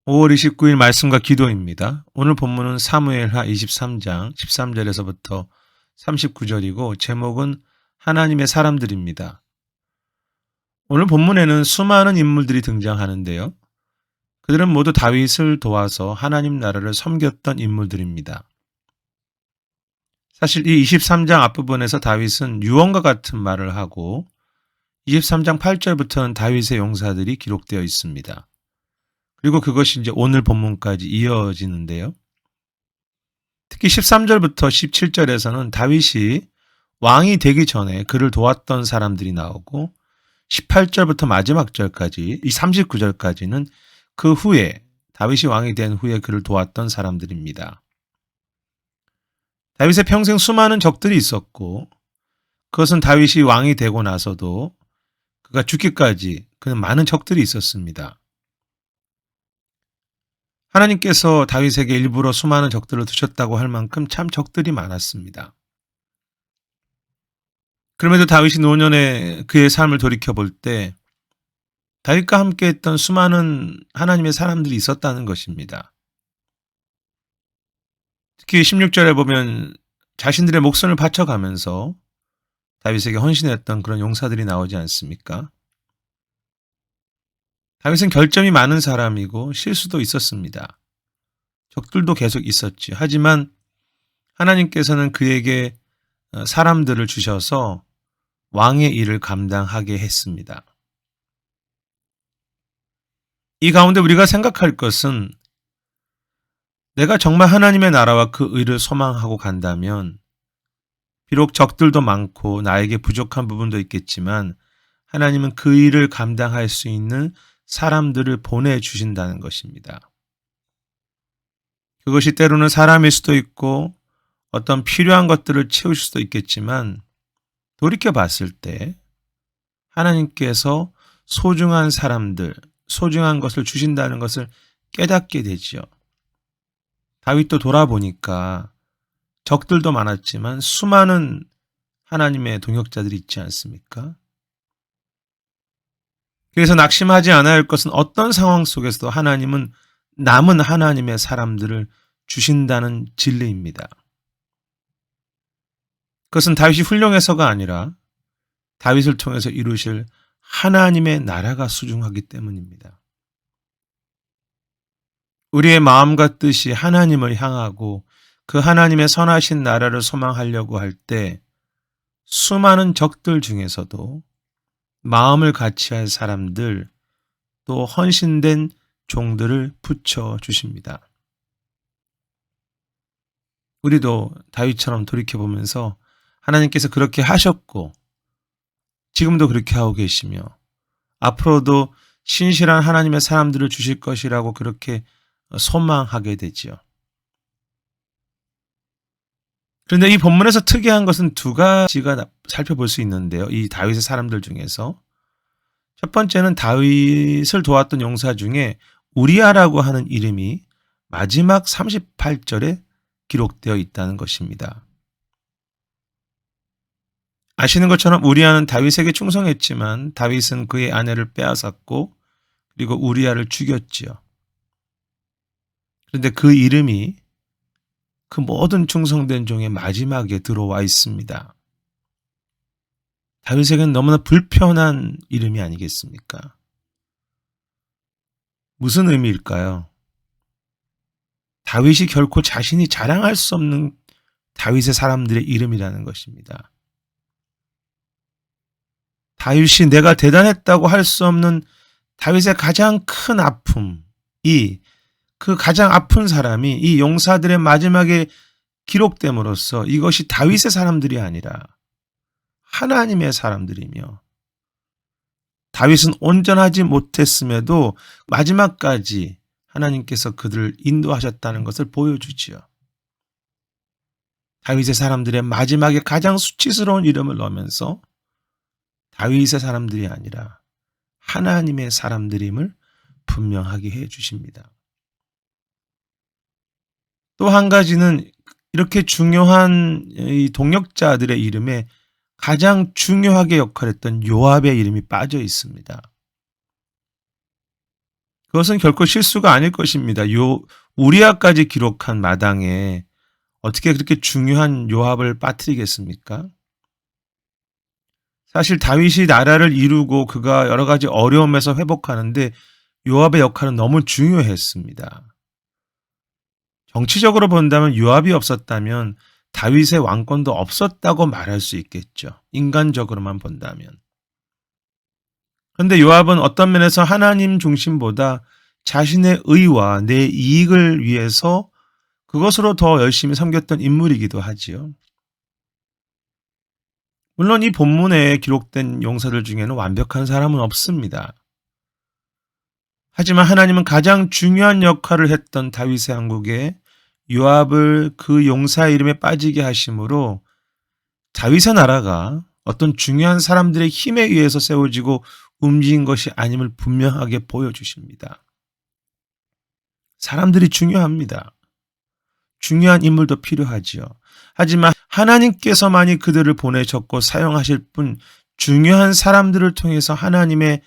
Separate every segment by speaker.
Speaker 1: 5월 29일 말씀과 기도입니다. 오늘 본문은 사무엘하 23장 13절에서부터 39절이고 제목은 하나님의 사람들입니다. 오늘 본문에는 수많은 인물들이 등장하는데요. 그들은 모두 다윗을 도와서 하나님 나라를 섬겼던 인물들입니다. 사실 이 23장 앞부분에서 다윗은 유언과 같은 말을 하고 23장 8절부터는 다윗의 용사들이 기록되어 있습니다. 그리고 그것이 이제 오늘 본문까지 이어지는데요. 특히 13절부터 17절에서는 다윗이 왕이 되기 전에 그를 도왔던 사람들이 나오고 18절부터 마지막 절까지 이 39절까지는 그 후에 다윗이 왕이 된 후에 그를 도왔던 사람들입니다. 다윗의 평생 수많은 적들이 있었고 그것은 다윗이 왕이 되고 나서도 그가 죽기까지 그는 많은 적들이 있었습니다. 하나님께서 다윗에게 일부러 수많은 적들을 두셨다고 할 만큼 참 적들이 많았습니다. 그럼에도 다윗이 노년에 그의 삶을 돌이켜볼 때 다윗과 함께 했던 수많은 하나님의 사람들이 있었다는 것입니다. 특히 16절에 보면 자신들의 목숨을 바쳐가면서 다윗에게 헌신했던 그런 용사들이 나오지 않습니까? 다윗은 결점이 많은 사람이고 실수도 있었습니다. 적들도 계속 있었지. 하지만 하나님께서는 그에게 사람들을 주셔서 왕의 일을 감당하게 했습니다. 이 가운데 우리가 생각할 것은 내가 정말 하나님의 나라와 그 의를 소망하고 간다면 비록 적들도 많고 나에게 부족한 부분도 있겠지만 하나님은 그 일을 감당할 수 있는 사람들을 보내주신다는 것입니다. 그것이 때로는 사람일 수도 있고 어떤 필요한 것들을 채우실 수도 있겠지만 돌이켜 봤을 때 하나님께서 소중한 사람들, 소중한 것을 주신다는 것을 깨닫게 되지요. 다윗도 돌아보니까 적들도 많았지만 수많은 하나님의 동역자들이 있지 않습니까? 그래서 낙심하지 않아야 할 것은 어떤 상황 속에서도 하나님은 남은 하나님의 사람들을 주신다는 진리입니다. 그것은 다윗이 훌륭해서가 아니라 다윗을 통해서 이루실 하나님의 나라가 수중하기 때문입니다. 우리의 마음과 뜻이 하나님을 향하고 그 하나님의 선하신 나라를 소망하려고 할 때 수많은 적들 중에서도 마음을 같이 할 사람들 또 헌신된 종들을 붙여주십니다. 우리도 다윗처럼 돌이켜보면서 하나님께서 그렇게 하셨고 지금도 그렇게 하고 계시며 앞으로도 신실한 하나님의 사람들을 주실 것이라고 그렇게 소망하게 되지요. 그런데 이 본문에서 특이한 것은 두 가지가 살펴볼 수 있는데요. 이 다윗의 사람들 중에서 첫 번째는 다윗을 도왔던 용사 중에 우리아라고 하는 이름이 마지막 38절에 기록되어 있다는 것입니다. 아시는 것처럼 우리아는 다윗에게 충성했지만 다윗은 그의 아내를 빼앗았고 그리고 우리아를 죽였지요. 그런데 그 이름이 그 모든 충성된 종의 마지막에 들어와 있습니다. 다윗에게는 너무나 불편한 이름이 아니겠습니까? 무슨 의미일까요? 다윗이 결코 자신이 자랑할 수 없는 다윗의 사람들의 이름이라는 것입니다. 다윗이 내가 대단했다고 할 수 없는 다윗의 가장 큰 아픔이 그 가장 아픈 사람이 이 용사들의 마지막에 기록됨으로써 이것이 다윗의 사람들이 아니라 하나님의 사람들이며 다윗은 온전하지 못했음에도 마지막까지 하나님께서 그들을 인도하셨다는 것을 보여주지요. 다윗의 사람들의 마지막에 가장 수치스러운 이름을 넣으면서 다윗의 사람들이 아니라 하나님의 사람들임을 분명하게 해 주십니다. 또 한 가지는 이렇게 중요한 이 동역자들의 이름에 가장 중요하게 역할했던 요압의 이름이 빠져 있습니다. 그것은 결코 실수가 아닐 것입니다. 우리아까지 기록한 마당에 어떻게 그렇게 중요한 요압을 빠뜨리겠습니까? 사실 다윗이 나라를 이루고 그가 여러 가지 어려움에서 회복하는데 요압의 역할은 너무 중요했습니다. 정치적으로 본다면 요압이 없었다면 다윗의 왕권도 없었다고 말할 수 있겠죠. 인간적으로만 본다면. 그런데 요압은 어떤 면에서 하나님 중심보다 자신의 의와 내 이익을 위해서 그것으로 더 열심히 섬겼던 인물이기도 하지요. 물론 이 본문에 기록된 용사들 중에는 완벽한 사람은 없습니다. 하지만 하나님은 가장 중요한 역할을 했던 다윗의 한국에 요압을 그 용사 이름에 빠지게 하심으로 다윗의 나라가 어떤 중요한 사람들의 힘에 의해서 세워지고 움직인 것이 아님을 분명하게 보여주십니다. 사람들이 중요합니다. 중요한 인물도 필요하지요. 하지만 하나님께서만이 그들을 보내셨고 사용하실 뿐 중요한 사람들을 통해서 하나님의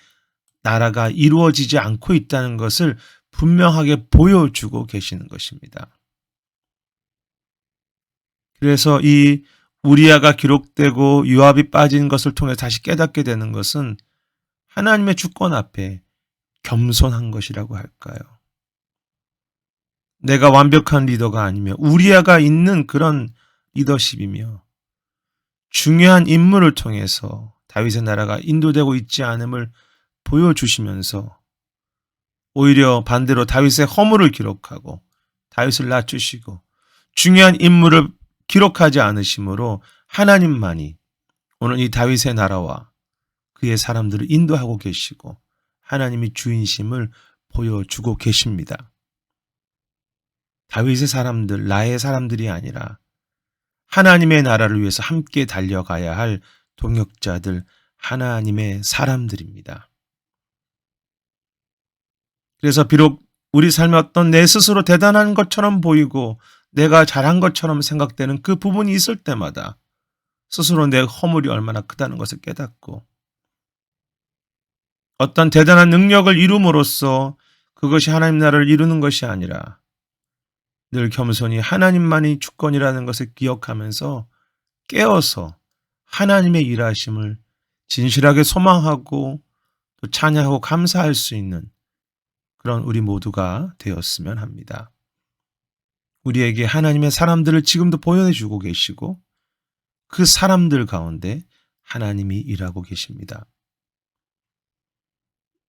Speaker 1: 나라가 이루어지지 않고 있다는 것을 분명하게 보여주고 계시는 것입니다. 그래서 이 우리아가 기록되고 요압이 빠진 것을 통해 다시 깨닫게 되는 것은 하나님의 주권 앞에 겸손한 것이라고 할까요? 내가 완벽한 리더가 아니며 우리아가 있는 그런 리더십이며 중요한 인물을 통해서 다윗의 나라가 인도되고 있지 않음을 보여주시면서 오히려 반대로 다윗의 허물을 기록하고 다윗을 낮추시고 중요한 인물을 기록하지 않으심으로 하나님만이 오늘 이 다윗의 나라와 그의 사람들을 인도하고 계시고 하나님이 주인심을 보여주고 계십니다. 다윗의 사람들, 나의 사람들이 아니라 하나님의 나라를 위해서 함께 달려가야 할 동역자들, 하나님의 사람들입니다. 그래서 비록 우리 삶에 어떤 내 스스로 대단한 것처럼 보이고 내가 잘한 것처럼 생각되는 그 부분이 있을 때마다 스스로 내 허물이 얼마나 크다는 것을 깨닫고 어떤 대단한 능력을 이룸으로써 그것이 하나님 나라를 이루는 것이 아니라 늘 겸손히 하나님만이 주권이라는 것을 기억하면서 깨어서 하나님의 일하심을 진실하게 소망하고 또 찬양하고 감사할 수 있는 그런 우리 모두가 되었으면 합니다. 우리에게 하나님의 사람들을 지금도 보여주고 계시고 그 사람들 가운데 하나님이 일하고 계십니다.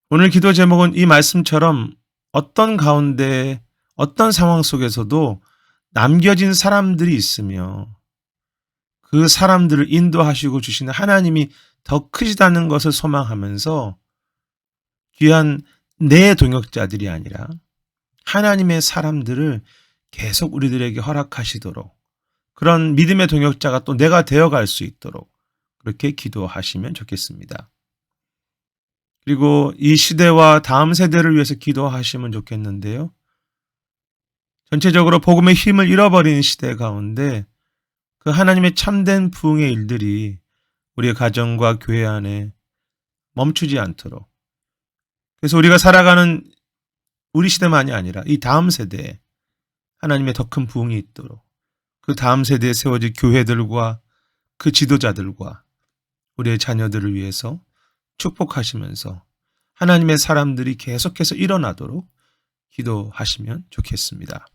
Speaker 1: 오늘 기도 제목은 이 말씀처럼 어떤 가운데 어떤 상황 속에서도 남겨진 사람들이 있으며 그 사람들을 인도하시고 주시는 하나님이 더 크시다는 것을 소망하면서 귀한 내 동역자들이 아니라 하나님의 사람들을 계속 우리들에게 허락하시도록 그런 믿음의 동역자가 또 내가 되어갈 수 있도록 그렇게 기도하시면 좋겠습니다. 그리고 이 시대와 다음 세대를 위해서 기도하시면 좋겠는데요. 전체적으로 복음의 힘을 잃어버린 시대 가운데 그 하나님의 참된 부흥의 일들이 우리의 가정과 교회 안에 멈추지 않도록 그래서 우리가 살아가는 우리 시대만이 아니라 이 다음 세대에 하나님의 더 큰 부흥이 있도록 그 다음 세대에 세워질 교회들과 그 지도자들과 우리의 자녀들을 위해서 축복하시면서 하나님의 사람들이 계속해서 일어나도록 기도하시면 좋겠습니다.